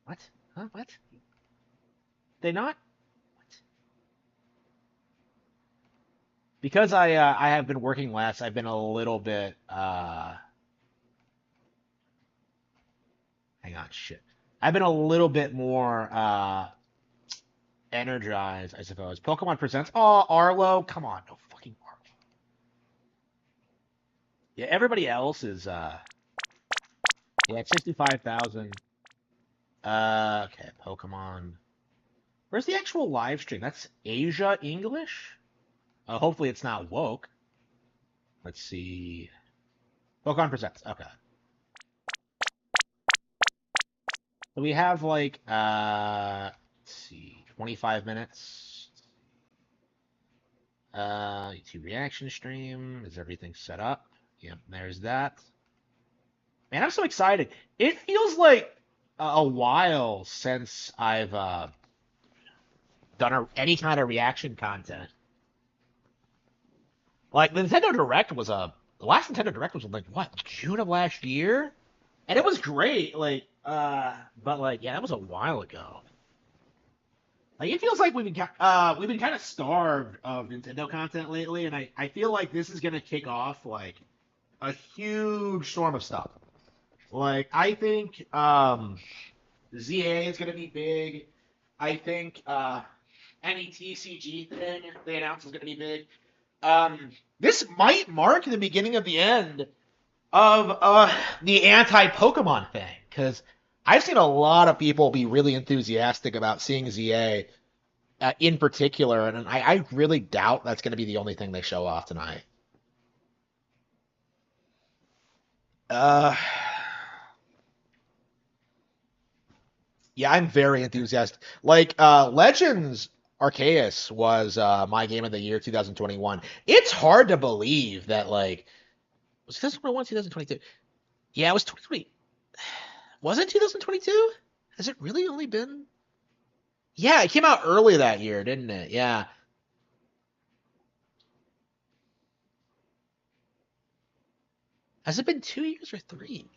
What? Huh? What? They not? What? Because I have been working less, I've been a little bit hang on, shit. I've been a little bit more energized, I suppose. Pokemon Presents. Oh, Arlo, come on, no fucking Arlo. Yeah, everybody else is yeah, it's 65,000. Okay, Pokemon. Where's the actual live stream? That's Asia English? Hopefully it's not woke. Let's see. Pokemon Presents. Okay. So we have like let's see, 25 minutes. YouTube reaction stream. Is everything set up? Yep, there's that. Man, I'm so excited. It feels like a while since I've done any kind of reaction content. Like the Nintendo Direct was the last Nintendo Direct was like what, June of last year? And it was great, but like yeah, that was a while ago. Like it feels like we've been kind of starved of Nintendo content lately, and I feel like this is gonna kick off like a huge storm of stuff. Like I think ZA is gonna be big. I think NETCG thing they announced is gonna be big. This might mark the beginning of the end of the anti-Pokemon thing, because I've seen a lot of people be really enthusiastic about seeing ZA in particular, and I really doubt that's going to be the only thing they show off tonight. Uh, yeah, I'm very enthusiastic. Like Legends Arceus was my game of the year 2021. It's hard to believe that like was 2021, 2022. Yeah, it was 2020. Was it 2022? Has it really only been? Yeah, it came out early that year, didn't it? Yeah. Has it been 2 years or three?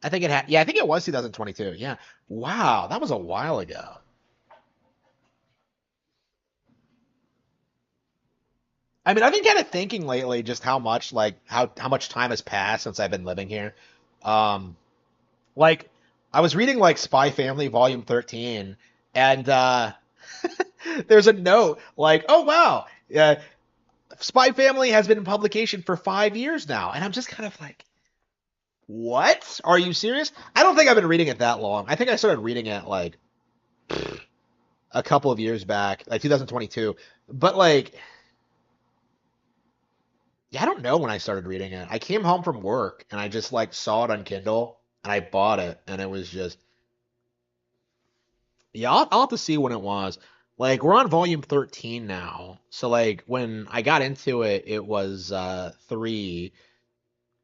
I think it had. Yeah, I think it was 2022. Yeah. Wow, that was a while ago. I mean, I've been kind of thinking lately just how much how much time has passed since I've been living here. Um, like I was reading like Spy Family Volume 13, and there's a note like, "Oh wow, Spy Family has been in publication for 5 years now," and I'm just kind of like, "What? Are you serious?" I don't think I've been reading it that long. I think I started reading it like a couple of years back, like 2022. But like, yeah, I don't know when I started reading it. I came home from work and I just like saw it on Kindle and I bought it and it was just yeah, I'll have to see when it was. Like we're on volume 13 now. So like when I got into it, it was 3.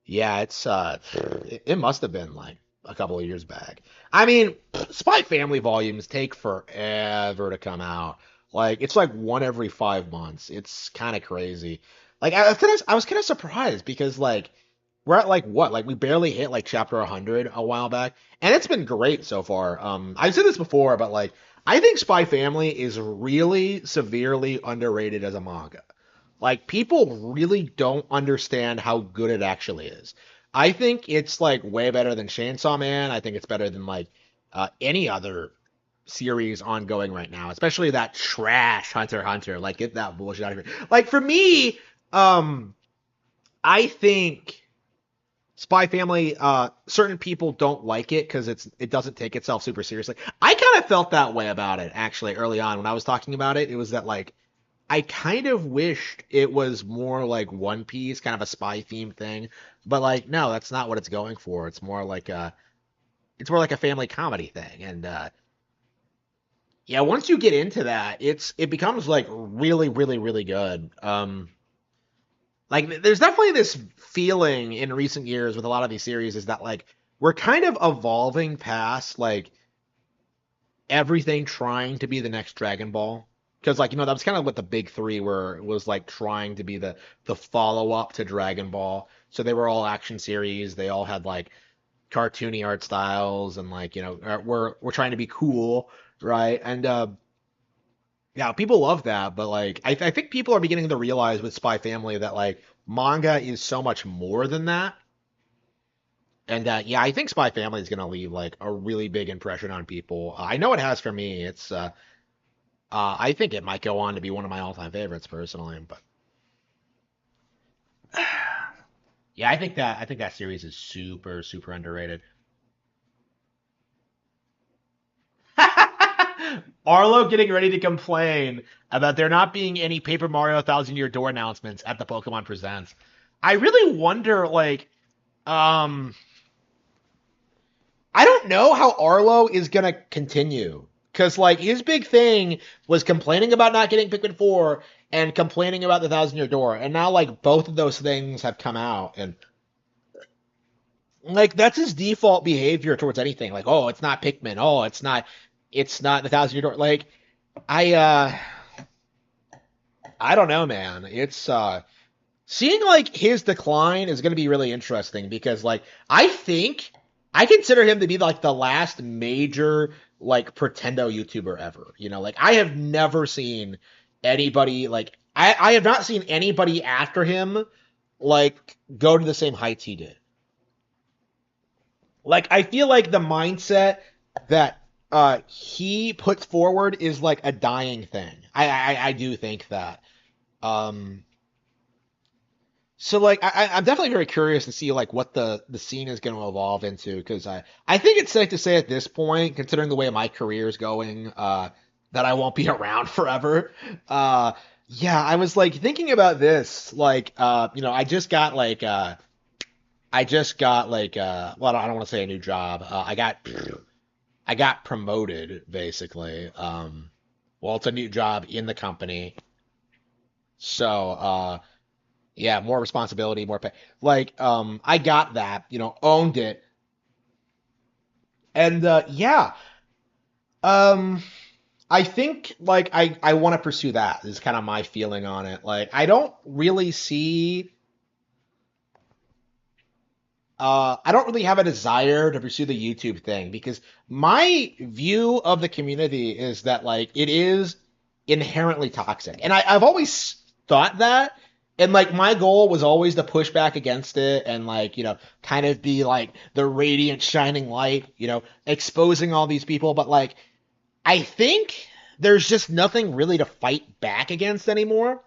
Yeah, it must have been like a couple of years back. I mean, Spy Family volumes take forever to come out. Like it's like one every 5 months. It's kind of crazy. Like I was kind of surprised because like we're at like what? Like we barely hit like chapter 100 a while back, and it's been great so far. I've said this before, but like I think Spy Family is really severely underrated as a manga. Like people really don't understand how good it actually is. I think it's like way better than Chainsaw Man. I think it's better than like any other series ongoing right now, especially that trash Hunter x Hunter. Like get that bullshit out of here. Like for me, um, I think Spy Family, certain people don't like it because it doesn't take itself super seriously. I kind of felt that way about it actually early on when I was talking about it. It was that like I kind of wished it was more like One Piece, kind of a spy themed thing. But like, no, that's not what it's going for. It's more like a family comedy thing. And yeah, once you get into that, it becomes like really, really, really good. Like there's definitely this feeling in recent years with a lot of these series is that like we're kind of evolving past like everything trying to be the next Dragon Ball. Because like that was kind of what the big three were was like trying to be the follow up to Dragon Ball. So they were all action series. They all had like cartoony art styles and like we're trying to be cool, right? And yeah, people love that, but like I think people are beginning to realize with Spy Family that like manga is so much more than that. And yeah, I think Spy Family is gonna leave like a really big impression on people. I know it has for me. I think it might go on to be one of my all-time favorites personally, but yeah, I think that series is super super underrated. Arlo getting ready to complain about there not being any Paper Mario Thousand Year Door announcements at the Pokemon Presents. I really wonder, like, um, I don't know how Arlo is gonna continue because, like, his big thing was complaining about not getting Pikmin 4 and complaining about the Thousand Year Door, and now like both of those things have come out, and like that's his default behavior towards anything. Like, oh, it's not Pikmin. Oh, it's not the Thousand Year Door. Like, I uh I don't know, man. It's seeing like his decline is going to be really interesting because like I consider him to be like the last major like pretendo YouTuber ever. Like I have never seen anybody like I have not seen anybody after him like go to the same heights he did. Like I feel like the mindset that he puts forward is like a dying thing. I do think that. Um So like I'm definitely very curious to see like what the scene is going to evolve into because I think it's safe to say at this point, considering the way my career is going, that I won't be around forever. Uh, yeah, I was like thinking about this, like I just got like well I don't want to say a new job. I got promoted basically. Well it's a new job in the company, so yeah, more responsibility, more pay. Like, I got that, owned it, and yeah, um, I think like I want to pursue that. Is kind of my feeling on it. Like, I don't really see, I don't really have a desire to pursue the YouTube thing because my view of the community is that like it is inherently toxic, and I've always thought that. And like my goal was always to push back against it and like, kind of be like the radiant shining light, exposing all these people. But like, I think there's just nothing really to fight back against anymore.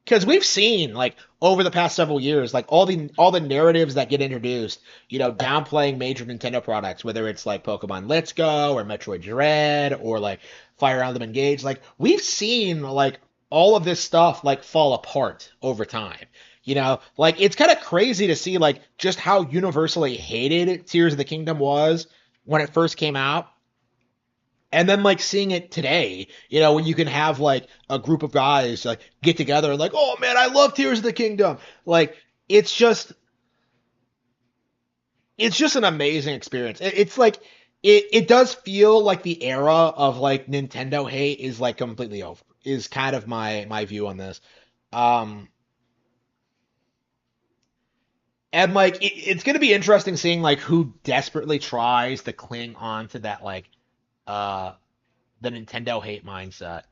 Because we've seen like over the past several years, like all the narratives that get introduced, downplaying major Nintendo products, whether it's like Pokemon Let's Go or Metroid Dread or like Fire Emblem Engage, like we've seen like all of this stuff like fall apart over time. Like it's kind of crazy to see like just how universally hated Tears of the Kingdom was when it first came out and then like seeing it today, when you can have like a group of guys like get together and like, oh man, I love Tears of the Kingdom. Like it's just it's just an amazing experience. It's like it does feel like the era of like Nintendo hate is like completely over. Is kind of my view on this. Um and like it's gonna be interesting seeing like who desperately tries to cling on to that like uh the Nintendo hate mindset.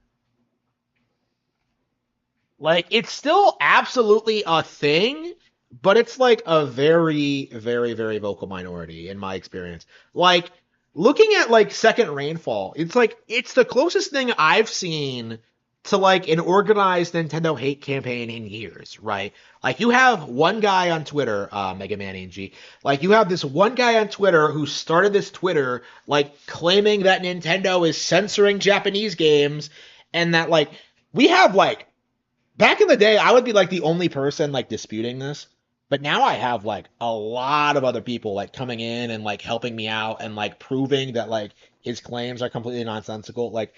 Like it's still absolutely a thing, but it's like a very, very, very vocal minority in my experience. Like looking at like Second Rainfall, it's like it's the closest thing I've seen to like an organized Nintendo hate campaign in years, right? Like you have one guy on Twitter, Mega Man NG, like you have this one guy on Twitter who started this Twitter like claiming that Nintendo is censoring Japanese games and that like we have like back in the day, I would be like the only person like disputing this. But now I have like a lot of other people like coming in and like helping me out and like proving that like his claims are completely nonsensical. Like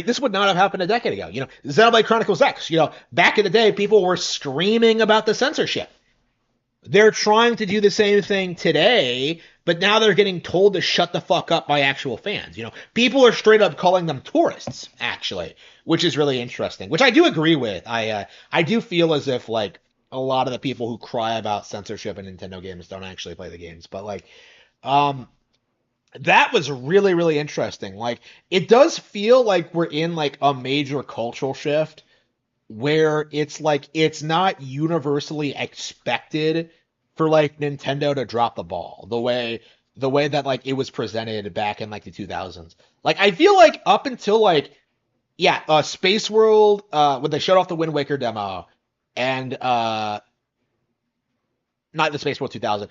this would not have happened a decade ago. Xenoblade Chronicles X, back in the day, people were screaming about the censorship. They're trying to do the same thing today, but now they're getting told to shut the fuck up by actual fans. People are straight up calling them tourists, actually, which is really interesting. Which I do agree with. I do feel as if like a lot of the people who cry about censorship in Nintendo games don't actually play the games. But like, um, that was really, really interesting. Like, it does feel like we're in like a major cultural shift where it's like it's not universally expected for like Nintendo to drop the ball the way that like it was presented back in like the 2000s. Like I feel like up until like yeah, Space World when they showed off the Wind Waker demo and not the Space World 2000.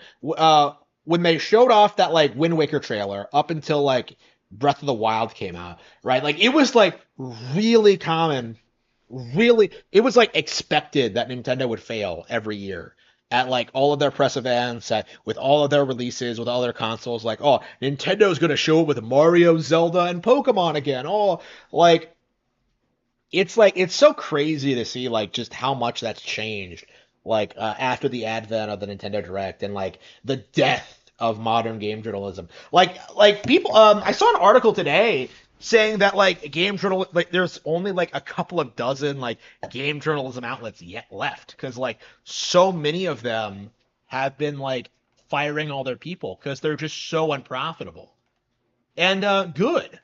When they showed off that like Wind Waker trailer up until like Breath of the Wild came out, right? Like it was like really common, really it was like expected that Nintendo would fail every year at like all of their press events, with all of their releases, with all their consoles. Like, oh, Nintendo's gonna show it with Mario, Zelda, and Pokemon again. Oh, like it's so crazy to see like just how much that's changed like after the advent of the Nintendo Direct and like the death of modern game journalism. Like people I saw an article today saying that like game journal like there's only like a couple of dozen like game journalism outlets yet left cuz like so many of them have been like firing all their people cuz they're just so unprofitable. And good.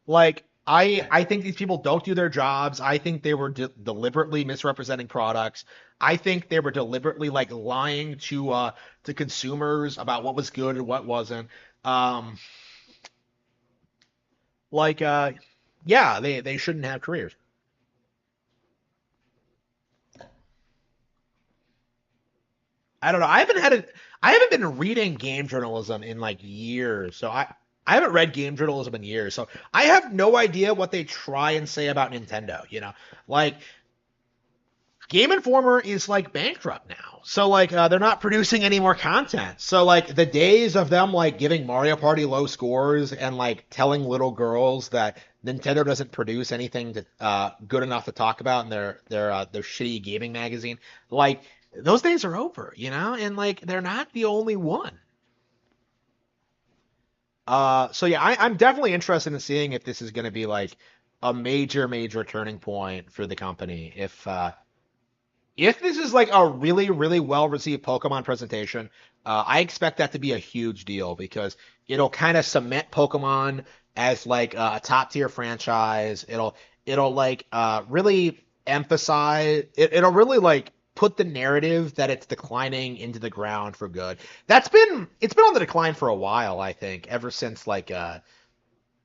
Like I think these people don't do their jobs. I think they were deliberately misrepresenting products. I think they were deliberately like lying to consumers about what was good and what wasn't. Um like yeah, they shouldn't have careers. I don't know. I haven't been reading game journalism in like years. So I haven't read game journalism in years. So I have no idea what they try and say about Nintendo. Like Game Informer is like bankrupt now. So like they're not producing any more content. So like the days of them like giving Mario Party low scores and like telling little girls that Nintendo doesn't produce anything good enough to talk about in their shitty gaming magazine, like those days are over. And like they're not the only one. So yeah, I'm definitely interested in seeing if this is going to be like a major, major turning point for the company. If this is like a really, really well received Pokemon presentation, I expect that to be a huge deal because it'll kind of cement Pokemon as like a top tier franchise. It'll like really emphasize it'll really like put the narrative that it's declining into the ground for good. It's been on the decline for a while, I think, ever since like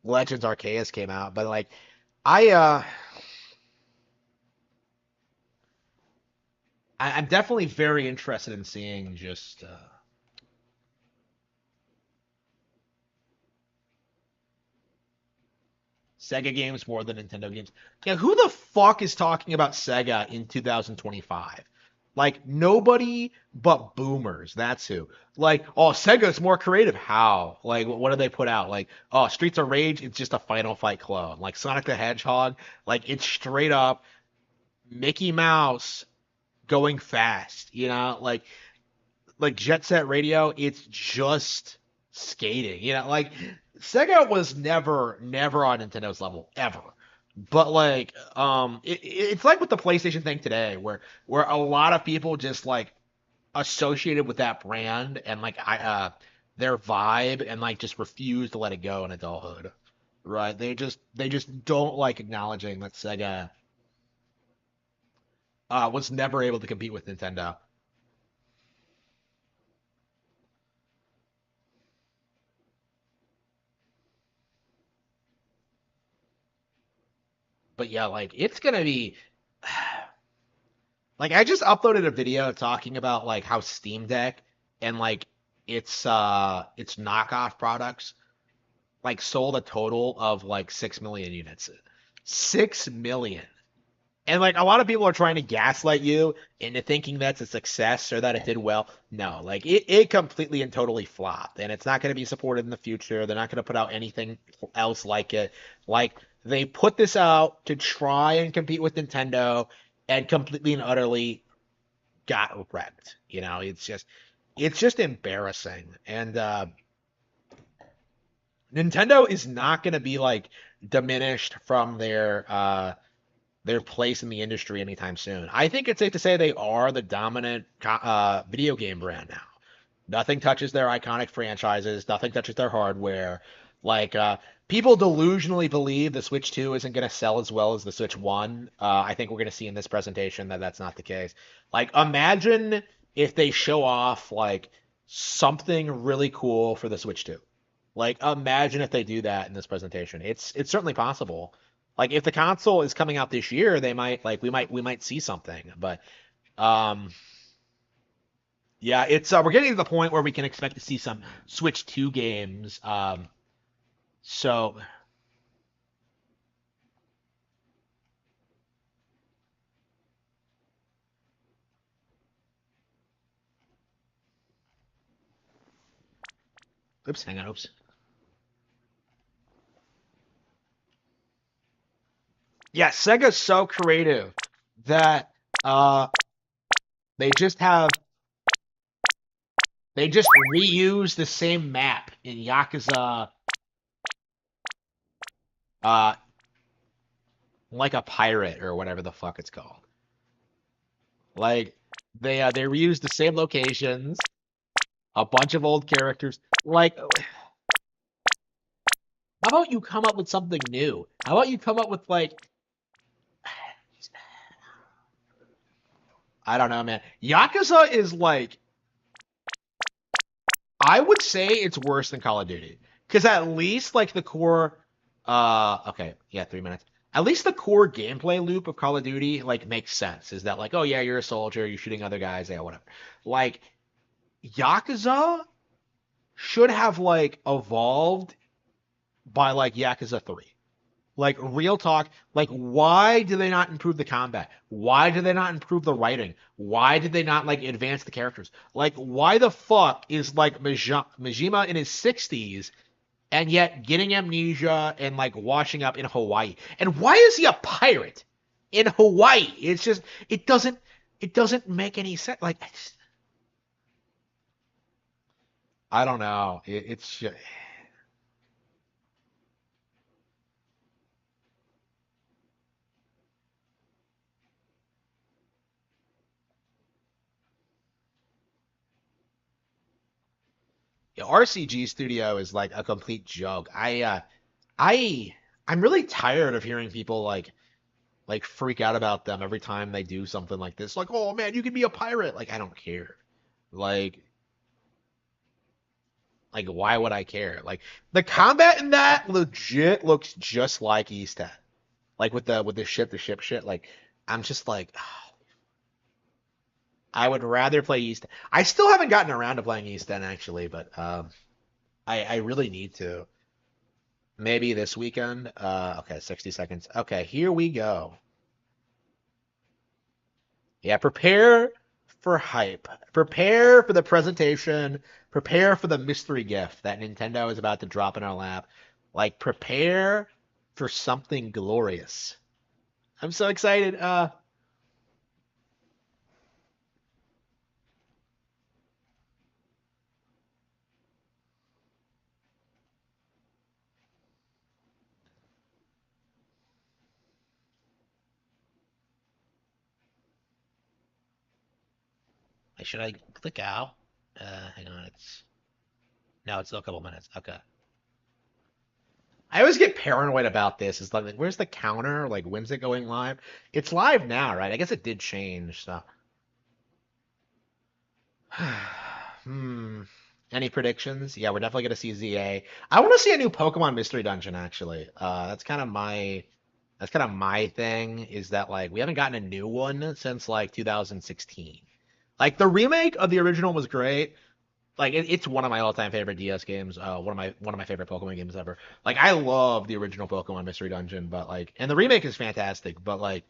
Legends Arceus came out. But like I uh I'm definitely very interested in seeing just Sega games more than Nintendo games. Yeah, who the fuck is talking about Sega in 2025? Like nobody but boomers. That's who. Like, oh, Sega's more creative. How? Like, what do they put out? Like, oh, Streets of Rage. It's just a Final Fight clone. Like Sonic the Hedgehog. Like it's straight up Mickey Mouse going fast. Like Jet Set Radio, it's just skating. Like Sega was never on Nintendo's level ever. But like, it's like with the PlayStation thing today, where a lot of people just like associated with that brand and like their vibe and like just refuse to let it go in adulthood. Right? They just don't like acknowledging that Sega was never able to compete with Nintendo. But yeah, like it's gonna be like I just uploaded a video talking about like how Steam Deck and like its knockoff products like sold a total of like 6 million units. 6 million. And like a lot of people are trying to gaslight you into thinking that's a success or that it did well. No, like it completely and totally flopped, and it's not going to be supported in the future. They're not going to put out anything else like it. Like they put this out to try and compete with Nintendo, and completely and utterly got wrecked. It's just embarrassing. And Nintendo is not going to be like diminished from their their place in the industry anytime soon. I think it's safe to say they are the dominant video game brand now. Nothing touches their iconic franchises. Nothing touches their hardware. Like people delusionally believe the Switch 2 isn't going to sell as well as the Switch 1. I think we're going to see in this presentation that that's not the case. Like imagine if they show off like something really cool for the Switch 2. Like imagine if they do that in this presentation. It's certainly possible. Like if the console is coming out this year, they might like we might see something. But um yeah, it's we're getting to the point where we can expect to see some Switch 2 games. So oops, hang on, oops. Yeah, Sega's so creative that uh they just have they just reuse the same map in Yakuza uh like a pirate or whatever the fuck it's called. Like they reuse the same locations, a bunch of old characters. Like how about you come up with something new? How about you come up with like I don't know, man. Yakuza is like I would say it's worse than Call of Duty. Because at least like the core okay, yeah, 3 minutes. At least the core gameplay loop of Call of Duty like makes sense. Is that like, oh yeah, you're a soldier, you're shooting other guys, yeah, whatever. Like Yakuza should have like evolved by like Yakuza 3. Like real talk, like why do they not improve the combat? Why do they not improve the writing? Why did they not like advance the characters? Like why the fuck is like Majima in his 60s and yet getting amnesia and like washing up in Hawaii? And why is he a pirate in Hawaii? It's just it doesn't make any sense. Like I don't know. It's just, RCG Studio is like a complete joke. I I'm really tired of hearing people like freak out about them every time they do something like this. Like, oh man, you can be a pirate. Like, I don't care. Like, like why would I care? Like the combat in that legit looks just like East 10. Like with the ship shit. Like, I'm just like I would rather play East 10. I still haven't gotten around to playing East 10 actually, but I really need to. Maybe this weekend. Okay, 60 seconds. Okay, here we go. Yeah, prepare for hype. Prepare for the presentation. Prepare for the mystery gift that Nintendo is about to drop in our lap. Like, prepare for something glorious. I'm so excited. Should I click out? Hang on. It's no, it's still a couple minutes. Okay. I always get paranoid about this. It's like, where's the counter? Like, when's it going live? It's live now, right? I guess it did change. So, hmm. Any predictions? Yeah, we're definitely gonna see ZA. I want to see a new Pokemon Mystery Dungeon actually. That's kind of my thing is that like we haven't gotten a new one since like 2016. Like the remake of the original was great. Like it's one of my all-time favorite DS games. One of my favorite Pokemon games ever. Like I love the original Pokemon Mystery Dungeon, but like and the remake is fantastic. But like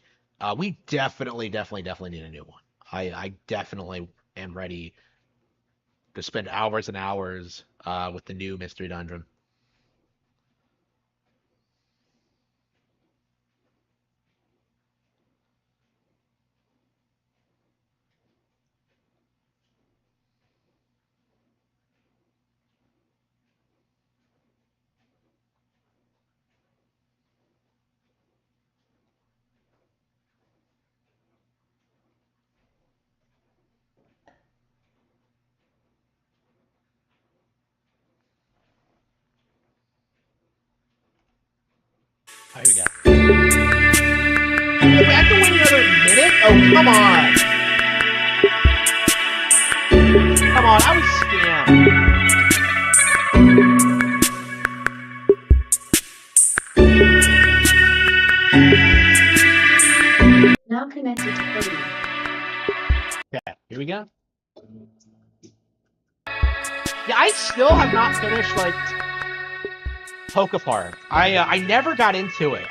we definitely need a new one. I definitely am ready to spend hours and hours with the new Mystery Dungeon. Here we go. Oh, we have to wait another minute? Oh, come on. Come on, I was scammed. Now connected to Cody. Okay, here we go. Yeah, I still have not finished, like, Pokemon. I never got into it.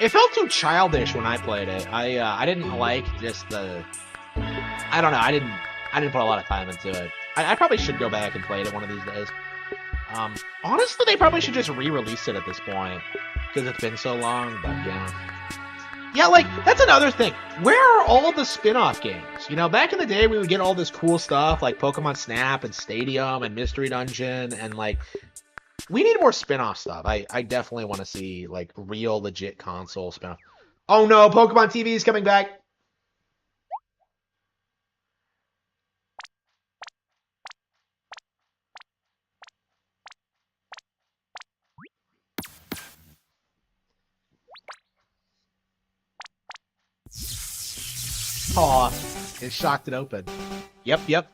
It felt too childish when I played it. I didn't like just the, I don't know, I didn't put a lot of time into it. I probably should go back and play it one of these days. Honestly, they probably should just re-release it at this point, because it's been so long, but yeah. Yeah, like, that's another thing. Where are all the spin-off games? You know, back in the day, we would get all this cool stuff, like Pokemon Snap and Stadium and Mystery Dungeon, and, like, we need more spin-off stuff. I definitely want to see, like, real, legit console spin-off. Oh no, Pokemon TV is coming back! Aw, it shocked it open. Yep.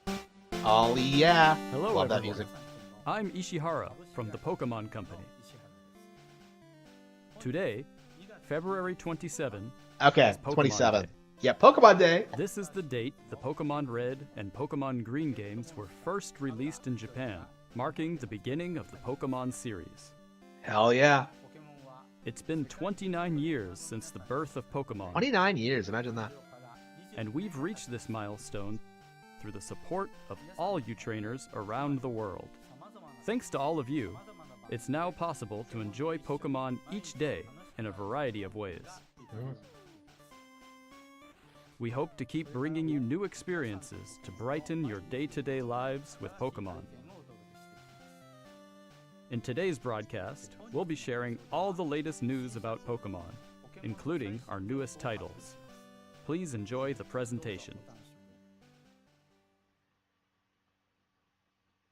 Oh yeah. Hello, Love that everyone. music. I'm Ishihara from the Pokemon Company. Today, February 27, Okay, is Pokemon 27. Day. Yeah, Pokemon Day. This is the date the Pokemon Red and Pokemon Green games were first released in Japan, marking the beginning of the Pokemon series. Hell yeah. It's been 29 years since the birth of Pokemon, 29 years, imagine that. and we've reached this milestone through the support of all you trainers around the world. Thanks to all of you, it's now possible to enjoy Pokemon each day in a variety of ways. We hope to keep bringing you new experiences to brighten your day-to-day lives with Pokemon. In today's broadcast, we'll be sharing all the latest news about Pokemon, including our newest titles. Please enjoy the presentation.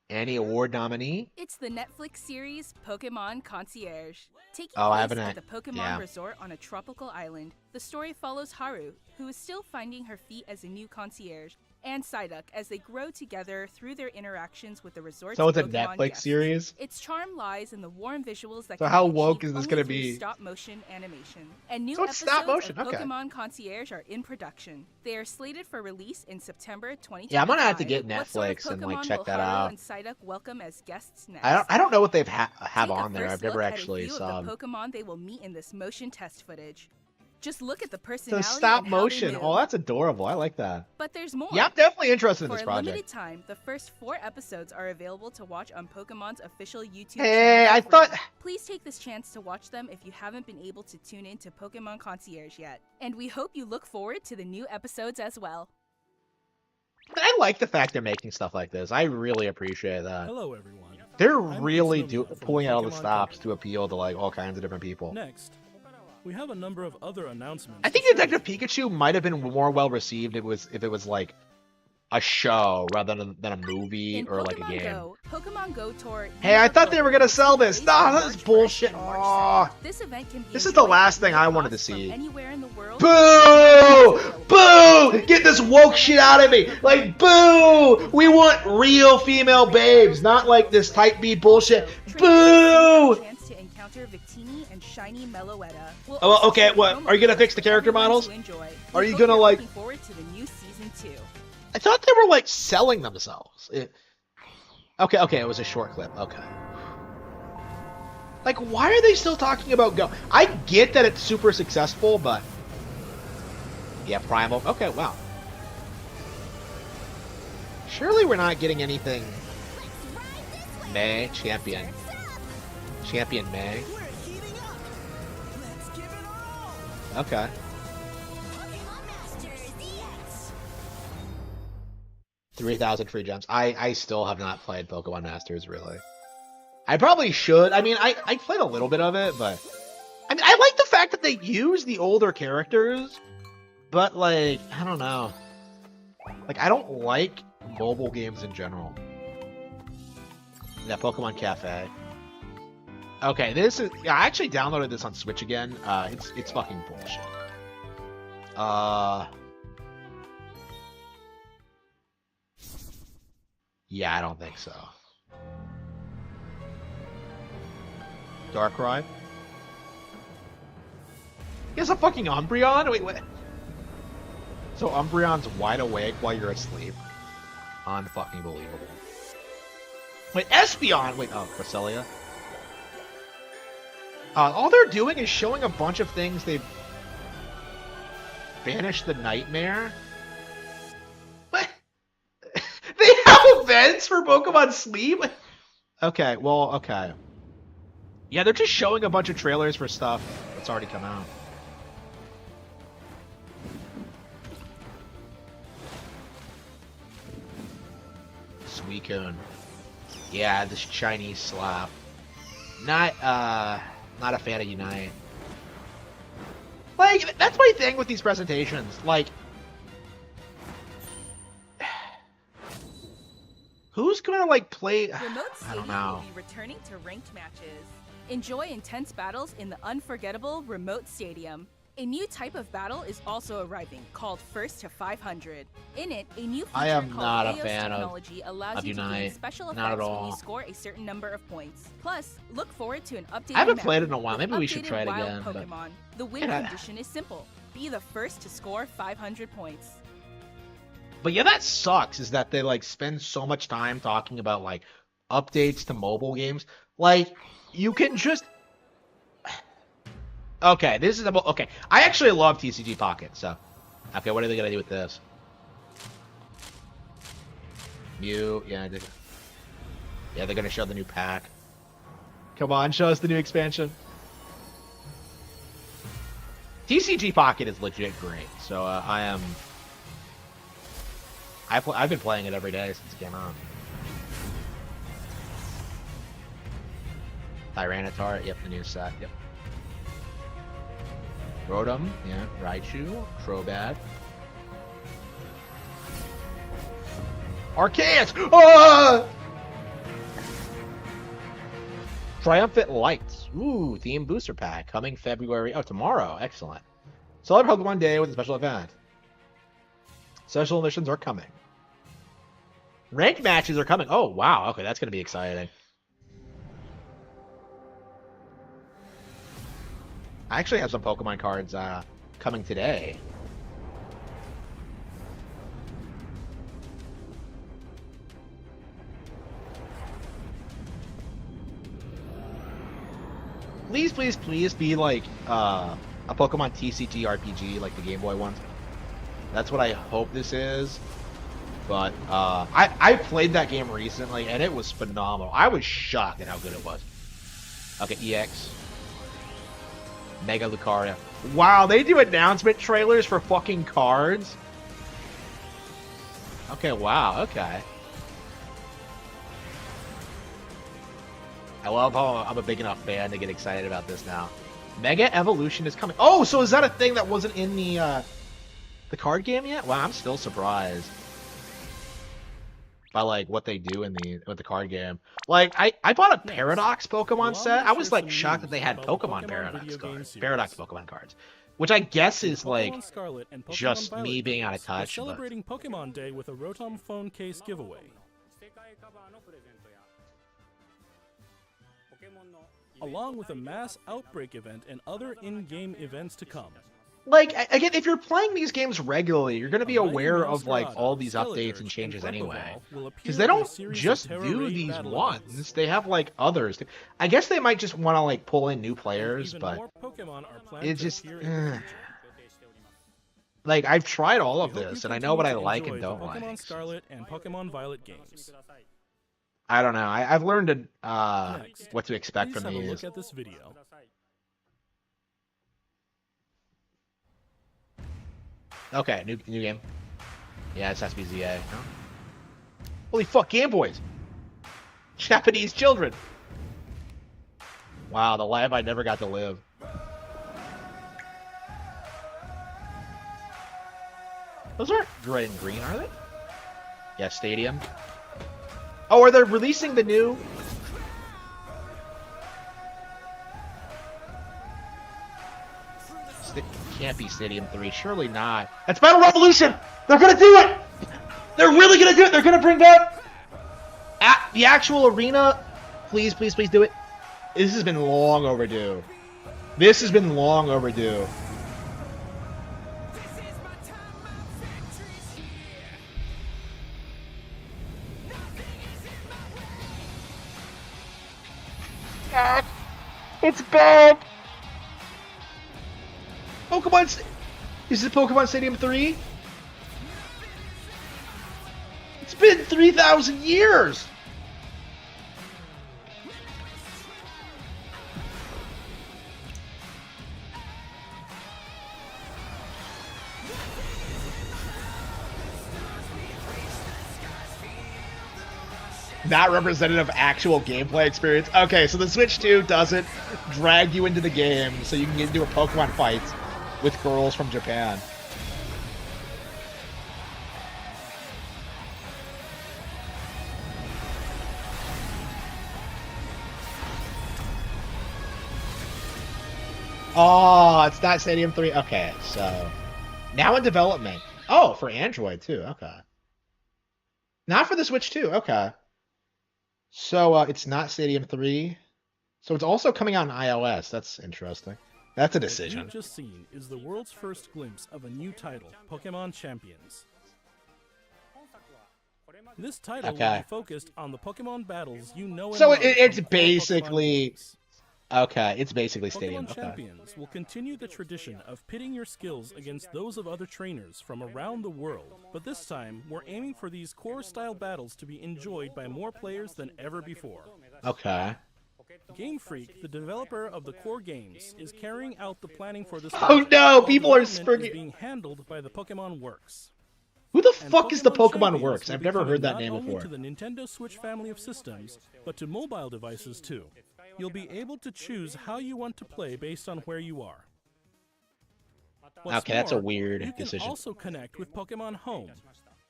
Any award nominee? It's the Netflix series Pokemon Concierge. Taking Oh, I place haven't. at the Pokemon Yeah. Resort on a tropical island, the story follows Haru, who is still finding her feet as a new concierge, and Psyduck as they grow together through their interactions with the resort's So it's a Pokemon Netflix guests. series? Its charm lies in the warm visuals that So can how be woke achieved is this only gonna through be? stop-motion animation. And new So it's stop episodes motion, of okay. Pokemon Concierge are in production. They are slated for release in September 2025. Yeah, I'm gonna have to get What sort of Netflix and, like, Pokemon check will that Haru out. and Psyduck welcome as guests next? I don't know what they've have Take a on there. first I've never look at a actually view saw of the them. Pokemon they will meet in this motion test footage. Just look at the So personality stop and how they motion. move. Oh, that's adorable. I like that. But there's more. Yeah, I'm definitely interested in For this a limited project. time, the first 4 episodes are available to watch on Pokemon's official YouTube Hey, channel I for free. thought. Please take this chance to watch them if you haven't been able to tune in to Pokemon Concierge yet. And we hope you look forward to the new episodes as well. I like the fact they're making stuff like this. I really appreciate that. Hello, everyone. They're I'm really Utsunomiya from pulling out all the Pokemon stops Company. to appeal to like all kinds of different people. Next, we have a number of other announcements. I think to share Detective with you. Pikachu might have been more well received if it was like a show rather than a movie In or Pokemon like a game. Go, Pokemon Go Tour. Hey, I thought they were gonna sell this. Released Nah, on this is March 1st bullshit. and March Aw. 2nd. This event can be This is the enjoyed last at thing no I wanted to cost from see. anywhere in the world. Boo! Boo! Get this woke shit out of me! Like, boo! We want real female babes, not like this type B bullshit. Boo! Chance to encounter Victini and shiny Meloetta. We'll Oh, also okay, have what? promo Are you gonna codes fix the for character everyone models? to enjoy. Are We you hope gonna, you're like- looking forward to the new season 2. I thought they were like selling themselves. Okay, it was a short clip. Okay. Like, why are they still talking about Go? I get that it's super successful, but yeah, Primal. Okay, wow. Surely we're not getting anything. May Champion May. Okay. $3,000 free gems. I still have not played Pokemon Masters, really. I probably should. I mean, I played a little bit of it, but... I mean, I like the fact that they use the older characters, but, like, I don't know. Like, I don't like mobile games in general. Yeah, Pokemon Cafe. Okay, this is. Yeah, I actually downloaded this on Switch again. It's fucking bullshit. Yeah, I don't think so. Darkrai? He has a fucking Umbreon? Wait, what? So Umbreon's wide awake while you're asleep? Unfucking believable. Wait, Espeon! Wait, oh, Cresselia? All they're doing is showing a bunch of things. They've banished the Nightmare? What? They have events for Pokemon Sleep? Okay, well, okay. Yeah, they're just showing a bunch of trailers for stuff that's already come out. Suicune. Yeah, this Chinese slap. Not a fan of Unite. Like, that's my thing with these presentations. Like, who's gonna like play? Remote I Stadium don't know. will be returning to ranked matches. Enjoy intense battles in the unforgettable Remote Stadium. A new type of battle is also arriving, called First to 500. In it, a new I feature am called not a Eos fan technology allows of you to gain Unite. special Not at effects when all. you score a certain number of points. Plus, look forward to an updated I haven't map played it in a while. with Maybe we should updated try it wild again, but- Pokemon. The win Yeah. condition is simple: be the first to score 500 points. But yeah, that sucks. Is that they like spend so much time talking about like updates to mobile games. Like, you can just. Okay, this is about. Okay, I actually love TCG Pocket. So, okay, what are they gonna do with this? Mew, yeah, yeah, they're gonna show the new pack. Come on, show us the new expansion. TCG Pocket is legit great. So I've been playing it every day since it came out. Tyranitar, yep, the new set, yep. Rotom, yeah, Raichu, Crobat. Arceus! Ah! Triumphant Lights. Ooh, theme booster pack coming February. Oh, tomorrow. Excellent. Celebrate Pokemon Day with a special event. Special missions are coming. Ranked matches are coming. Oh, wow. Okay, that's going to be exciting. I actually have some Pokemon cards coming today. Please, please, please be like a Pokemon TCG RPG like the Game Boy ones. That's what I hope this is. But I played that game recently and it was phenomenal. I was shocked at how good it was. Okay, EX. Mega Lucario. Wow, they do announcement trailers for fucking cards? Okay, wow, okay. I love how I'm a big enough fan to get excited about this now. Mega Evolution is coming. Oh, so is that a thing that wasn't in the card game yet? Wow, I'm still surprised by like what they do in with the card game. Like I bought a Paradox Pokemon set. I was like shocked that they had Pokemon Paradox cards, Paradox Pokemon cards, which I guess is like Pokemon Scarlet and Pokemon just Violet me being out of games. touch. We're But celebrating Pokemon Day with a Rotom phone case giveaway. Along with a mass outbreak event and other in-game events to come. like again, if you're playing these games regularly, you're going to be A Mighty aware of like Masquerade, all these Skeleturf, updates and changes and anyway. Pokeball will appear Because they in a don't series of just Terra do Raid these battle ones. events. They have like others. I guess they might just want to like pull in new And players, even but more Pokemon are planned it to just appear in the future. like I've tried all of We hope this you and I know what I continue to like enjoy and the don't Pokemon like. Scarlet and Pokemon Violet games. I don't know. I've learned to Next, what to expect Please from have a these. look at this video. Okay, new game. Yeah, it has to be ZA. No? Holy fuck, Game Boys! Japanese children! Wow, the life I never got to live. Those aren't red and green, are they? Yeah, Stadium. Oh, are they releasing the new... can't be Stadium 3. Surely not. That's Battle Revolution! They're gonna do it! They're really gonna do it! They're gonna bring back the actual arena. Please, please, please do it. This has been long overdue. This has been long overdue. It's bad! Is it Pokemon Stadium 3? It's been 3,000 years! Not representative of actual gameplay experience. Okay, so the Switch 2 doesn't drag you into the game so you can get into a Pokemon fight with girls from Japan. Oh, it's not Stadium 3. Okay, so now in development. Oh, for Android too. Okay. Not for the Switch 2. Okay. So it's not Stadium 3. So it's also coming out on iOS. That's interesting. That's a decision. What you've just seen is the world's first glimpse of a new title, Pokemon Champions. This title will be focused on the Pokemon battles you know and so love it's from all Pokemon basically games. okay. It's basically Stadium. Pokemon Champions will continue the tradition of pitting your skills against those of other trainers from around the world, but this time we're aiming for these core-style battles to be enjoyed by more players than ever before. Okay. Game Freak, the developer of the core games, is carrying out the planning for this. Oh no! while People are development is spurging. being handled by the Pokemon Works. Who the And fuck is the Pokemon Champions Works? will I've be never coming heard that not name only before. to the Nintendo Switch family of systems, but to mobile devices too. You'll be able to choose how you want to play based on where you are. What's Okay, that's a more, weird you can decision. also connect with Pokemon Home.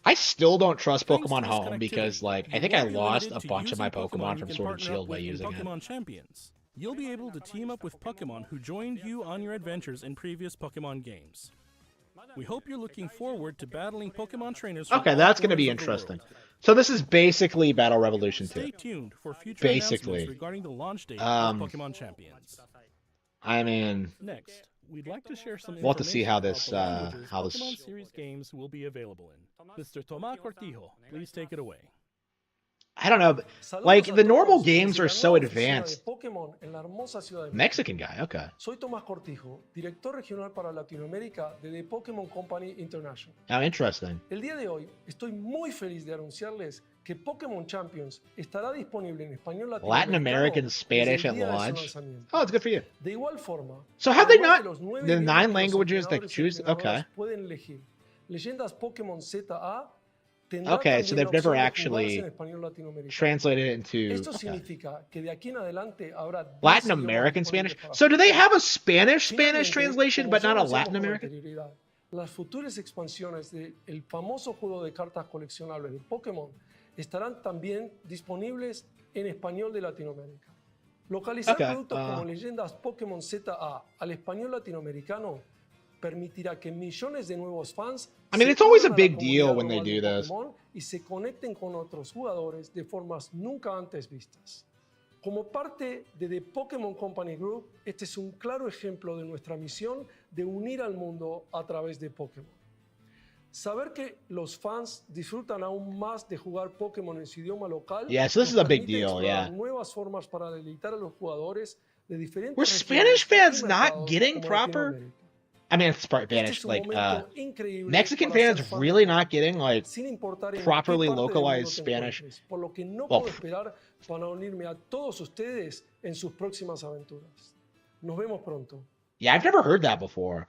I still don't trust Thanks to Pokemon this Home because, connectivity, like, I you think I won't be lost limited a to bunch of my using Pokemon you from can Sword and partner up Shield by with in using it. Pokemon Champions. You'll be able to team up with Pokemon who joined you on your adventures in previous Pokemon games. We hope you're looking forward to battling Pokemon trainers from Okay, all that's going to be corners of the interesting. world. So this is basically Battle Revolution 2. Stay tuned for future Basically. announcements regarding the launch date Um, of Pokemon Champions. I mean, Next, we'd like to share some we'll have to see how information this, about the languages how this- Pokemon series games will be available in. Mr. Tomás Cortijo, please take it away. I don't know. But, like, the normal games are so advanced. Mexican guy, okay. Soy Tomás Cortijo, director regional para Latinoamérica de The Pokémon Company International. How interesting. El día de hoy estoy muy feliz de anunciarles que Pokémon Champions estará disponible en español latinoamericano Latin American Spanish desde el at día de su launch. lanzamiento. Oh, it's good for you. De igual forma, So have they además not- de los 9 the idiomas 9 que los languages that entrenadores y choose- entrenadoras okay. pueden elegir. Leyendas Pokémon ZA tendrá Okay, so también they've la never opción de actually jugarse en español latinoamericano. Translated it into Esto okay. significa que de aquí en adelante habrá 10 Latin idiomas American disponibles Spanish. para So do they have a Spanish Finalmente, translation, como but ya not a anunciamos Latin con American? anterioridad, las futuras expansiones del famoso juego de cartas coleccionables de Pokémon estarán también disponibles en español de Latinoamérica. Localizar Okay, productos como leyendas Pokémon ZA al español latinoamericano permitirá que millones de nuevos fans I mean, se it's always a unan big la deal comunidad when they global do de this. Pokémon y se conecten con otros jugadores de formas nunca antes vistas. Como parte de The Pokémon Company Group, este es un claro ejemplo de nuestra misión de unir al mundo a través de Pokémon. Saber que los fans disfrutan aún más de jugar Pokémon en su idioma local. Yeah, so this nos is a big permite deal, explorar yeah. nuevas formas para deleitar a los jugadores de diferentes Were regiones Spanish fans y not mercados getting como proper? Latinoamérica. I mean, it's part Este Spanish. es un Like, momento increíble Mexican para ser fans fan really de not getting, like, sin importar en properly qué parte del mundo localized te Spanish. encuentres, por lo que no Well, puedo esperar para unirme a todos ustedes en sus próximas aventuras. Nos vemos pronto. yeah, I've never heard that before.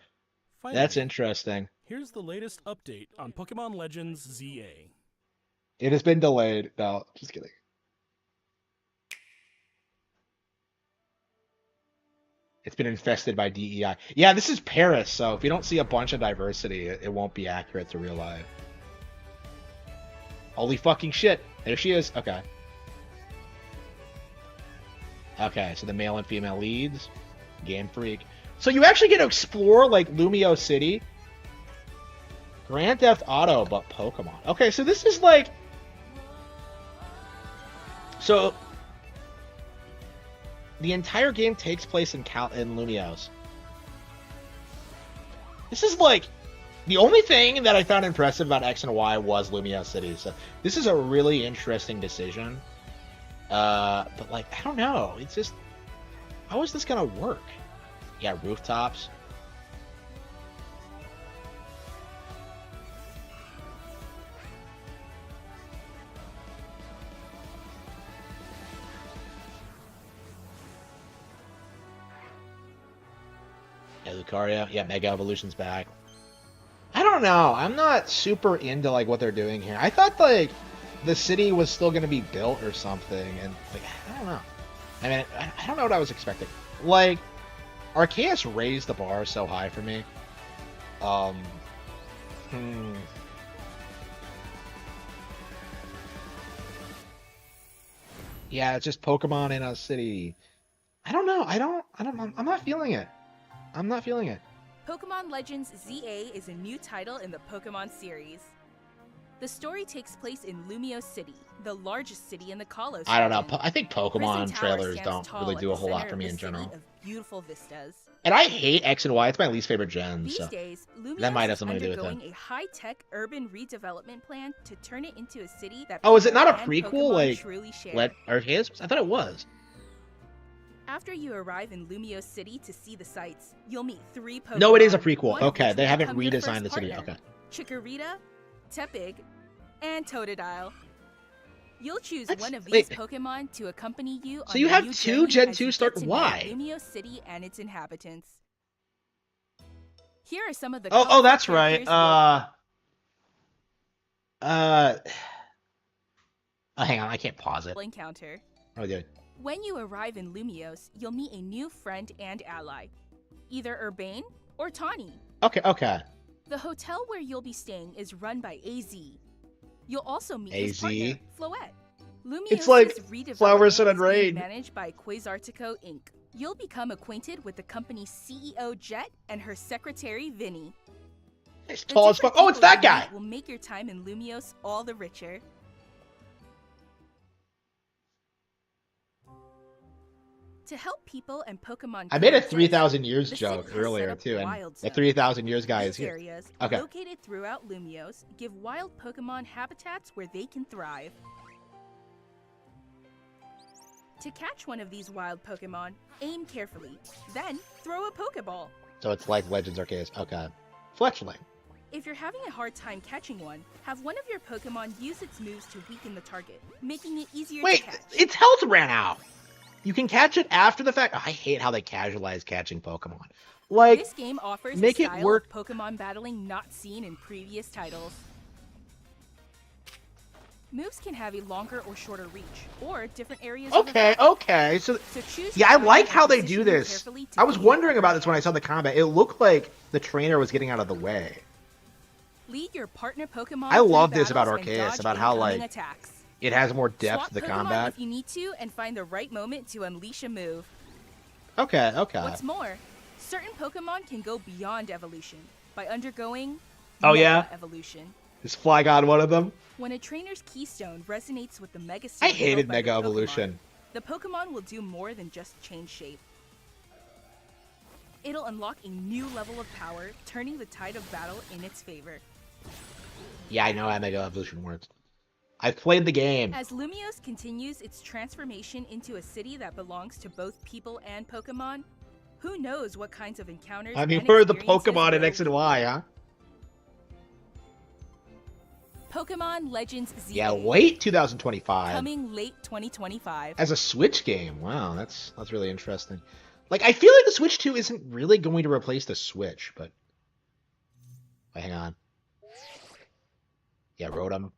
Finally, That's interesting. here's the latest update on Pokemon Legends ZA. It has been delayed. No, just kidding. It's been infested by DEI. Yeah, this is Paris, so if you don't see a bunch of diversity, it won't be accurate to real life. Holy fucking shit. There she is. Okay. Okay, so the male and female leads. Game Freak. So you actually get to explore like Lumio City. Grand Theft Auto, but Pokemon. Okay, so this is like... So... The entire game takes place in Lumios. This is like... The only thing that I found impressive about X and Y was Lumio City. So this is a really interesting decision. But like, I don't know. It's just... How is this gonna work? Yeah, rooftops. Yeah, Lucario. Yeah, Mega Evolution's back. I don't know. I'm not super into like what they're doing here. I thought like the city was still going to be built or something, and like I don't know. I mean, I don't know what I was expecting. Like, Arceus raised the bar so high for me. Yeah, it's just Pokemon in a city. I don't know. I'm not feeling it. I'm not feeling it. Pokemon Legends ZA is a new title in the Pokemon series. The story takes place in Lumio City, the largest city in the Kalos. I don't know. region. I think Pokemon Prison Tower trailers stands don't tall really at do the a whole lot center for of me the in city general. of beautiful vistas. And I hate X and Y. It's my least favorite gen. These So days, Lumio that might have is something to do with undergoing it. a high-tech urban redevelopment plan to turn it into a city that Oh, is it people not a and prequel? Pokemon Like, truly share. Arceus? I thought it was. After you arrive in Lumio City to see the sights, you'll meet 3 Pokemon. No, it is a prequel. one of Okay, which they will haven't become your redesigned first the city. partner. Okay. Chikorita, Tepig, and Totodile. You'll choose What? one of Wait. these Pokemon to accompany you So on you your have new two journey Gen as 2 you start- get to know why? Lumio City and its inhabitants. Here are some of the Oh, colorful that's right. characters Hang on. I can't pause it. you'll encounter. Oh, dude. When you arrive in Lumios, you'll meet a new friend and ally, either Urbane or Tawny. Okay. The hotel where you'll be staying is run by AZ. You'll also meet his AZ? partner, Floette. Lumios' It's like redevelopment Flower, Sun, is and being Rain. managed by Quasartico Inc. You'll become acquainted with the company's CEO Jet and her secretary Vinny. It's The tall as fuck. different Oh, it's people that you guy. meet will make your time in Lumios all the richer. To help people and Pokemon I made a coexist, 3,000 years the joke city has earlier set up too, and wild the zones. 3,000 years guy is These here. areas, Okay. located throughout Lumios, give wild Pokemon habitats where they can thrive. To catch one of these wild Pokemon, aim carefully, then throw a Pokeball. So it's like Legends Arceus. Okay. Fletchling. If you're having a hard time catching one, have one of your Pokemon use its moves to weaken the target, making it easier Wait, to catch. its health ran out. You can catch it after the fact. Oh, I hate how they casualize catching Pokemon. Like, This game offers make a it style work- of Pokemon battling not seen in previous titles. Moves can have a longer or shorter reach, or different areas of okay. So choose yeah, I your like target how and they do position this. carefully to I was aim wondering at about the this when I target. saw the combat. It looked like the trainer was getting out of the way. Lead your partner Pokemon I through love this about battles and Arceus, dodge about how, incoming like, attacks. It has more depth Swap to the Pokemon combat. if you need to and find the right moment to unleash a move. Okay. What's more, certain Pokemon can go beyond evolution by undergoing Oh, Mega yeah? evolution. Is Flygon one of them? When a trainer's keystone resonates with the Mega I Seed hated held by the Mega Pokemon, Evolution. the Pokemon will do more than just change shape. It'll unlock a new level of power, turning the tide of battle in its favor. Yeah, I know how Mega Evolution works. I've played the game. As Lumios continues its transformation into a city that belongs to both people and Pokemon, who knows what kinds of encounters I mean, and where are the experiences Pokemon in will X and Y, huh? Pokemon Legends ZA. Yeah, late 2025. Coming late 2025. As a Switch game. Wow, that's really interesting. Like, I feel like the Switch 2 isn't really going to replace the Switch, but... Wait, hang on. Yeah, Rotom.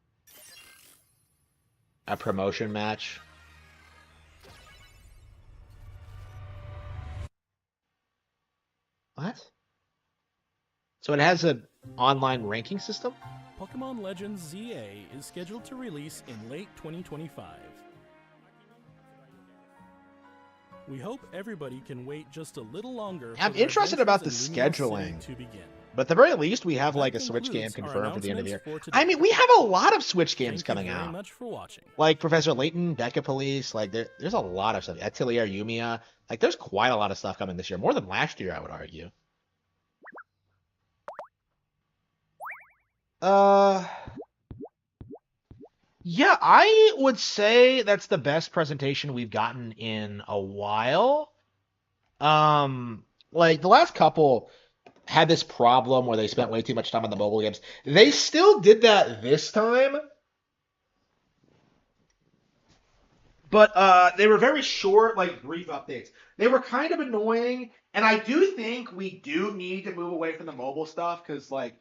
A promotion match. What? So it has an online ranking system? Pokemon Legends ZA is scheduled to release in late 2025. We hope everybody can wait just a little longer. I'm for their interested about the adventures in Lumiose City scheduling. to begin. But at the very least, we have That like a Switch game concludes our confirmed for the end of the year. announcements for I today. mean, we have a lot of Switch games Thank you coming very out. much for watching. Like Professor Layton, Deca Police, like there's a lot of stuff. Atelier Yumiya. Like there's quite a lot of stuff coming this year. More than last year, I would argue. Yeah, I would say that's the best presentation we've gotten in a while. Like the last couple had this problem where they spent way too much time on the mobile games. They still did that this time, but they were very short, like brief updates. They were kind of annoying, and I do think we do need to move away from the mobile stuff because like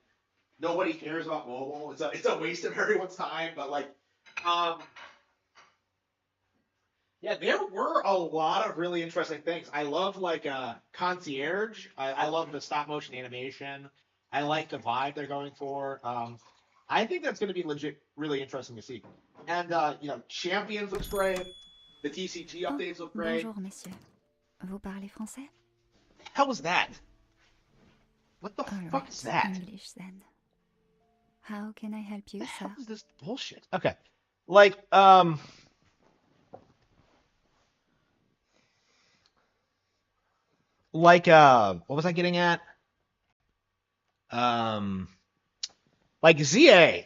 nobody cares about mobile. It's a waste of everyone's time. But like, um, yeah, there were a lot of really interesting things. I love like Concierge. I love the stop motion animation. I like the vibe they're going for. I think that's going to be legit, really interesting to see. And you know, Champions looks great. The TCG updates look great. Bonjour, messieurs. Vous parlez français? The hell was that? What the All fuck right, is that? English then. How can I help you, The sir? hell is this bullshit? Okay, like what was I getting at? Um, like ZA,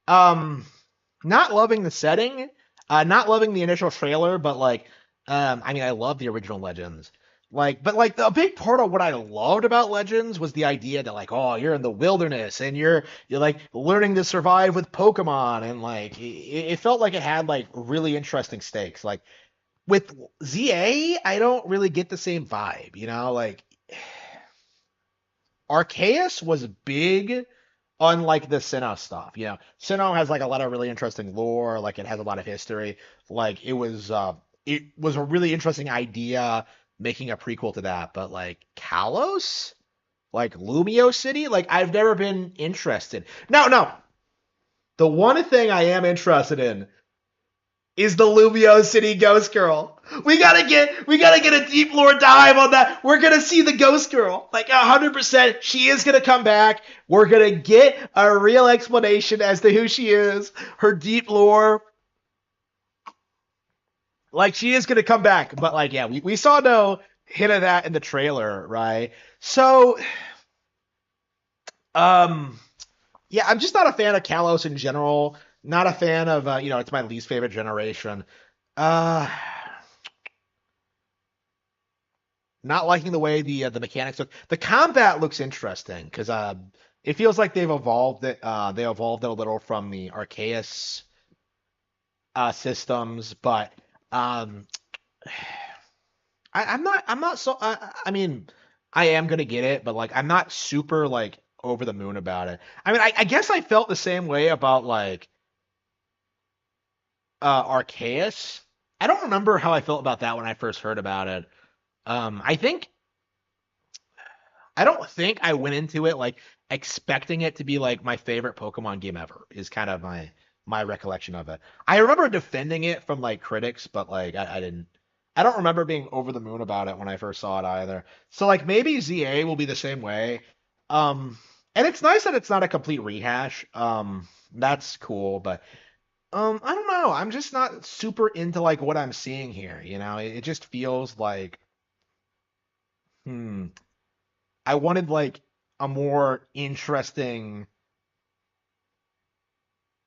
not loving the setting, not loving the initial trailer, but like, I mean, I love the original Legends. Like, but like a big part of what I loved about Legends was the idea that like, oh, you're in the wilderness and you're like learning to survive with Pokemon, and like it felt like it had like really interesting stakes. Like with ZA, I don't really get the same vibe, you know, like Arceus was big on like the Sinnoh stuff. You know, Sinnoh has like a lot of really interesting lore, like it has a lot of history. Like it was a really interesting idea making a prequel to that, but like Kalos? Like Lumio City? Like I've never been interested. No. The one thing I am interested in is the Lumio City Ghost Girl. We gotta get a deep lore dive on that. We're gonna see the Ghost Girl. Like 100%. She is gonna come back. We're gonna get a real explanation as to who she is, her deep lore. Like she is gonna come back. But like, yeah, we saw no hint of that in the trailer, right? So yeah, I'm just not a fan of Kalos in general. Not a fan of you know, it's my least favorite generation. Uh Not liking the way the mechanics look. The combat looks interesting because it feels like they've evolved it. They evolved it a little from the Arceus systems, but I'm not so. I mean, I am gonna get it, but like I'm not super like over the moon about it. I mean, I guess I felt the same way about like Arceus. I don't remember how I felt about that when I first heard about it. I think I don't think I went into it like expecting it to be like my favorite Pokemon game ever. Is kind of my recollection of it. I remember defending it from like critics, but like I didn't. I don't remember being over the moon about it when I first saw it either. So like maybe ZA will be the same way. And it's nice that it's not a complete rehash. That's cool, but I don't know. I'm just not super into like what I'm seeing here. You know, it just feels like hmm. I wanted like a more interesting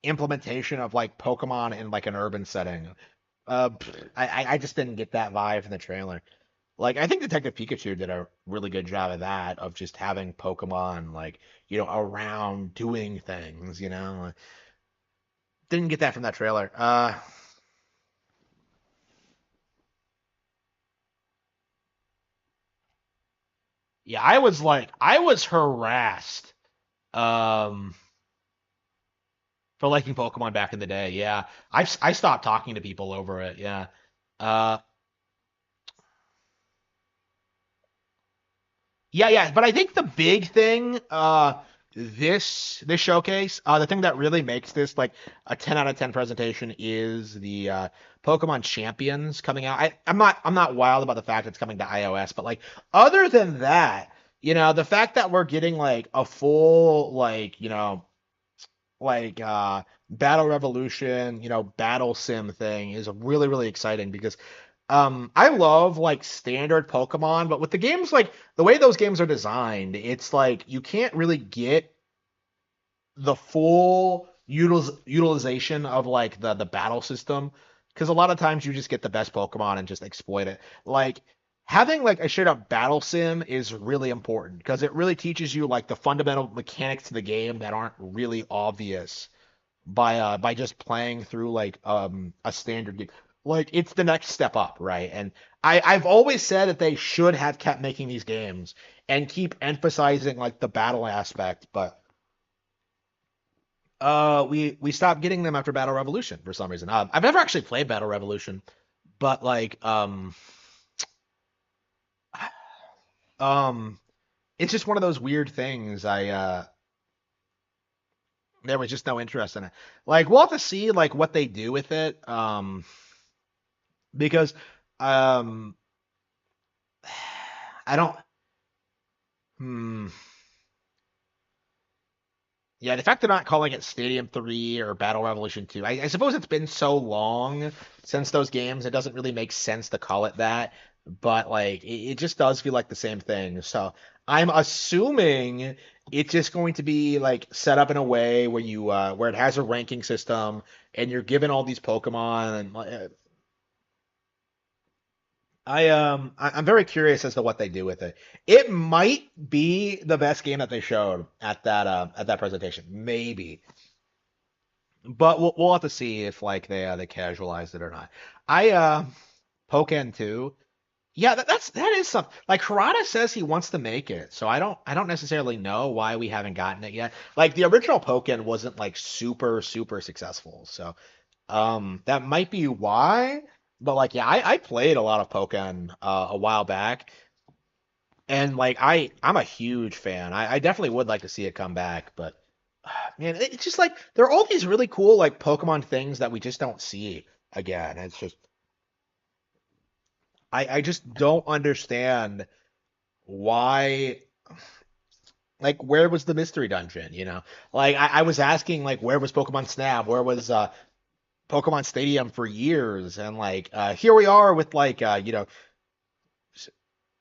implementation of like Pokemon in like an urban setting. I just didn't get that vibe from the trailer. Like I think Detective Pikachu did a really good job of that, of just having Pokemon like, you know, around doing things, you know. Didn't get that from that trailer. Yeah, I was harassed um for liking Pokemon back in the day. Yeah. I stopped talking to people over it. Yeah. Uh yeah, but I think the big thing this showcase, the thing that really makes this like a 10 out of 10 presentation is the Pokemon Champions coming out. I'm not wild about the fact it's coming to iOS, but like other than that, the fact that we're getting like a full like, like Battle Revolution, battle sim thing is really, really exciting because I love like standard Pokemon, but with the games like the way those games are designed, it's like you can't really get the full utilization of like the battle system because a lot of times you just get the best Pokemon and just exploit it. Like having like a straight up battle sim is really important because it really teaches you like the fundamental mechanics to the game that aren't really obvious by just playing through like a standard game. Like it's the next step up, right? And I've always said that they should have kept making these games and keep emphasizing like the battle aspect, but we stopped getting them after Battle Revolution for some reason. I've never actually played Battle Revolution, but like um it's just one of those weird things. There was just no interest in it. Like we'll have to see like what they do with it. Because um I don't hmm yeah, the fact they're not calling it Stadium 3 or Battle Revolution 2, I suppose it's been so long since those games, it doesn't really make sense to call it that. But like it just does feel like the same thing. So I'm assuming it's just going to be like set up in a way where you where it has a ranking system and you're given all these Pokemon and I'm very curious as to what they do with it. It might be the best game that they showed at that presentation, maybe, but we'll have to see if like they casualized it or not. I Pokken 2, yeah, that is something. Like Harada says he wants to make it, so I don't necessarily know why we haven't gotten it yet. Like the original Pokken wasn't like super successful, so that might be why. But like, yeah, I played a lot of Pokemon a while back, and like I'm a huge fan. I definitely would like to see it come back, but man, it's just like there are all these really cool like Pokemon things that we just don't see again. It's just I just don't understand why. Like, where was the mystery dungeon? Like I was asking like where was Pokemon Snap? Where was Pokemon Stadium for years, and like here we are with like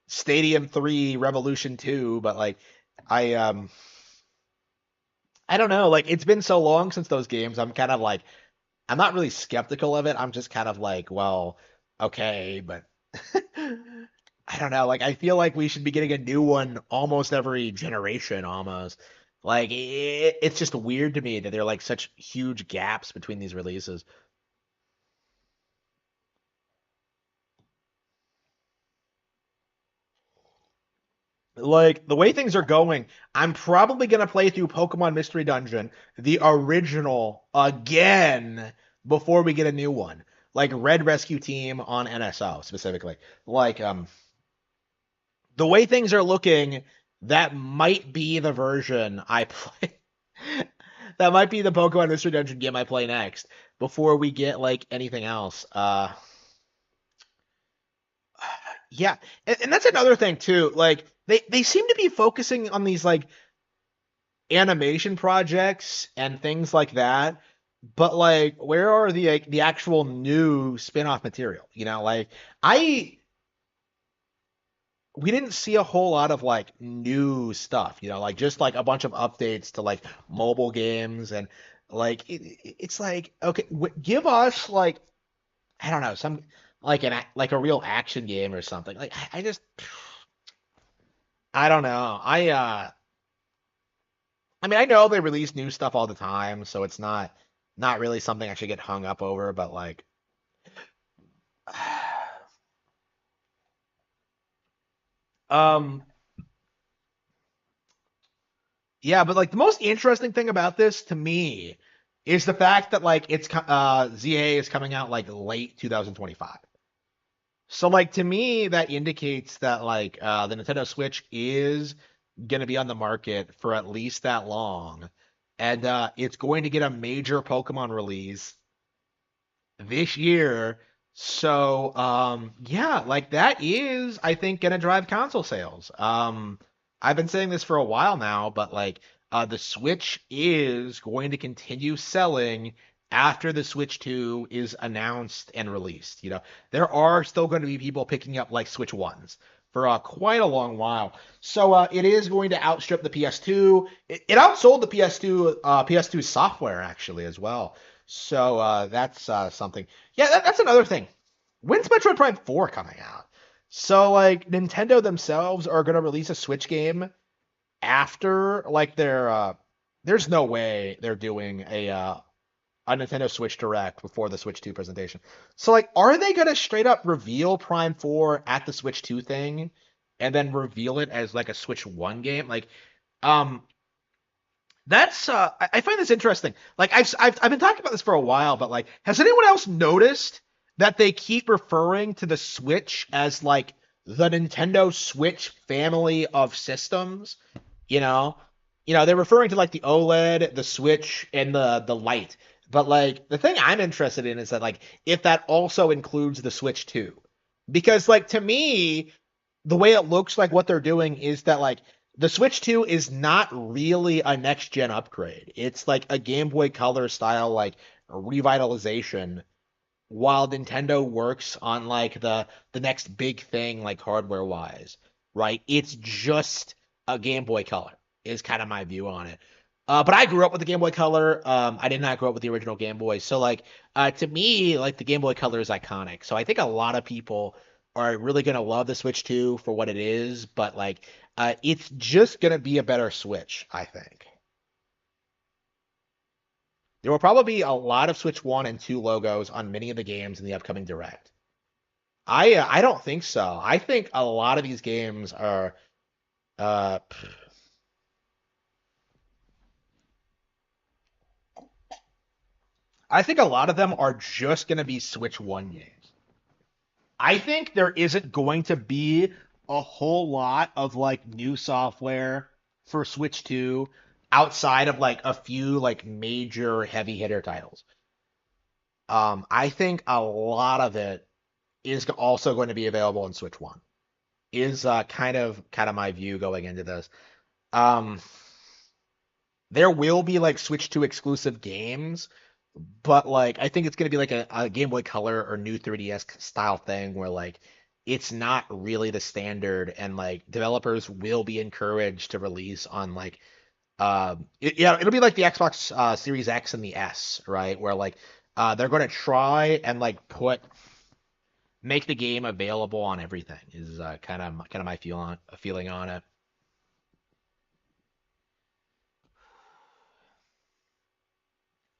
Stadium 3 Revolution 2, but like I I don't know, like it's been so long since those games. I'm kind of like I'm not really skeptical of it. I'm just kind of like, well, okay, but I don't know, like I feel like we should be getting a new one almost every generation almost. Like it's just weird to me that there are like such huge gaps between these releases. Like the way things are going, I'm probably gonna play through Pokemon Mystery Dungeon, the original, again before we get a new one. Like Red Rescue Team on NSO specifically. Like the way things are looking, that might be the version I play. That might be the Pokemon Mystery Dungeon game I play next before we get like anything else. Yeah, and that's another thing too. Like they seem to be focusing on these like animation projects and things like that. But like, where are the actual new spin-off material? Like I we didn't see a whole lot of like new stuff. Like just like a bunch of updates to like mobile games and like it's like okay, give us like I don't know some like like a real action game or something. Like I just I don't know. I mean, I know they release new stuff all the time, so it's not really something I should get hung up over, but like um yeah, but like the most interesting thing about this to me is the fact that like ZA is coming out like late 2025. So like to me that indicates that like the Nintendo Switch is going to be on the market for at least that long. And it's going to get a major Pokemon release this year So, yeah, like that is, I think, gonna drive console sales. I've been saying this for a while now, but like, the Switch is going to continue selling after the Switch 2 is announced and released. There are still going to be people picking up like Switch 1s for quite a long while. So, it is going to outstrip the PS2. It outsold the PS2 software actually as well. So, that's something. Yeah, that's another thing. When's Metroid Prime 4 coming out? So like Nintendo themselves are gonna release a Switch game after like there's no way they're doing a Nintendo Switch Direct before the Switch 2 presentation. So like are they gonna straight up reveal Prime 4 at the Switch 2 thing and then reveal it as like a Switch 1 game? Like um that's I find this interesting. Like I've been talking about this for a while, but like, has anyone else noticed that they keep referring to the Switch as like the Nintendo Switch family of systems? You know, they're referring to like the OLED, the Switch, and the Lite. But like the thing I'm interested in is that like if that also includes the Switch too, because like to me the way it looks like what they're doing is that like the Switch 2 is not really a next gen upgrade. It's like a Game Boy Color style like revitalization while Nintendo works on like the next big thing like hardware wise, right? It's just a Game Boy Color is kind of my view on it. But I grew up with the Game Boy Color. I did not grow up with the original Game Boy. So like to me, like the Game Boy Color is iconic. So I think a lot of people are really gonna love the Switch 2 for what it is, but like it's just gonna be a better Switch, I think. There will probably be a lot of Switch 1 and 2 logos on many of the games in the upcoming Direct. I don't think so. I think a lot of these games are uh I think a lot of them are just going to be Switch 1 games. I think there isn't going to be a whole lot of like new software for Switch 2 outside of like a few like major heavy hitter titles. I think a lot of it is also going to be available on Switch 1. Is kind of my view going into this. Um, there will be like Switch 2 exclusive games, but like I think it's gonna be like a Game Boy Color or new 3DS style thing where like it's not really the standard and like developers will be encouraged to release on like yeah, it'll be like the Xbox Series X and the S, right? Where like they're gonna try and like make the game available on everything is kind of my feeling on it.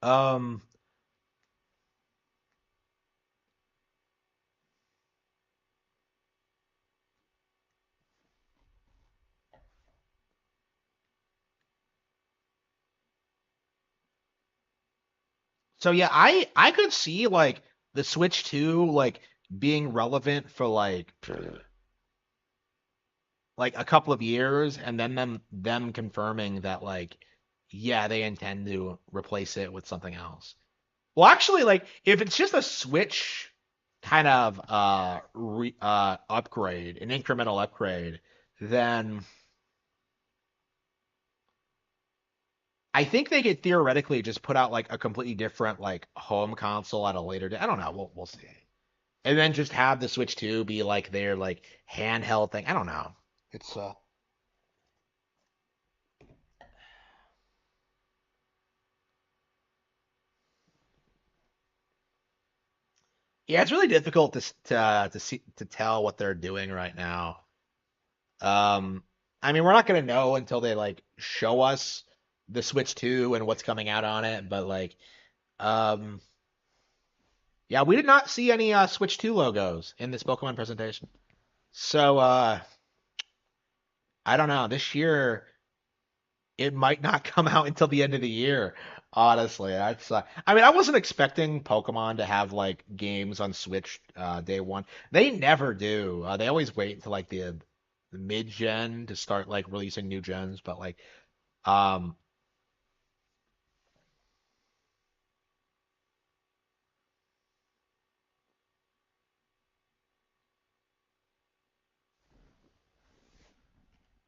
Um, so yeah, I could see like the Switch 2 like being relevant for like a couple of years and then them confirming that like yeah, they intend to replace it with something else. Well, actually like if it's just a Switch kind of upgrade, an incremental upgrade, then I think they could theoretically just put out like a completely different like home console at a later day. I don't know. We'll see. And then just have the Switch 2 be like their like handheld thing. I don't know. It's yeah, it's really difficult to see to tell what they're doing right now. Um, I mean, we're not gonna know until they like show us the Switch 2 and what's coming out on it, but like um yeah, we did not see any Switch 2 logos in this Pokemon presentation. So I don't know. This year it might not come out until the end of the year. Honestly, that's. I mean, I wasn't expecting Pokemon to have like games on Switch day one. They never do. They always wait until like the mid gen to start like releasing new gens. But like, um,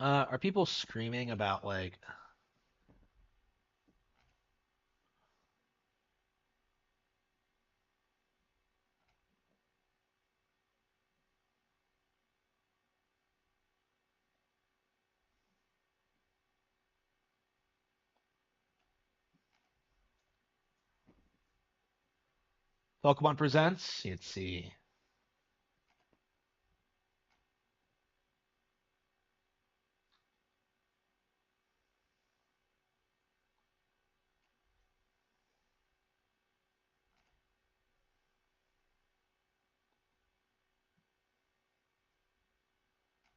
Are people screaming about like Pokemon Presents? Let's see.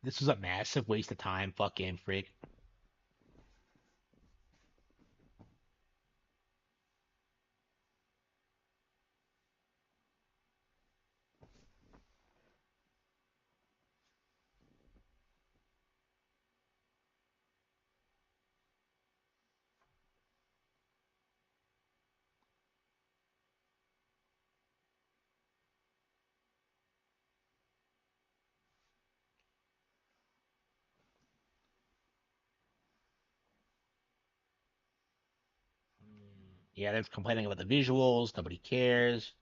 This was a massive waste of time. Fuck Game Freak. Yeah, they're complaining about the visuals. Nobody cares.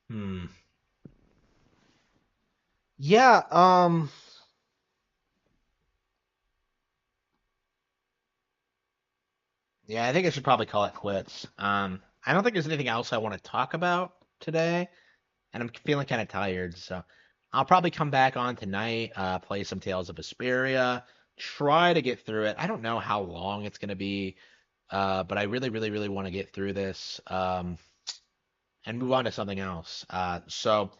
Hmm. Yeah, yeah, I think I should probably call it quits. I don't think there's anything else I want to talk about today, and I'm feeling kind of tired, so I'll probably come back on tonight, play some Tales of Vesperia, try to get through it. I don't know how long it's gonna be, but I really, really, really want to get through this, and move on to something else. So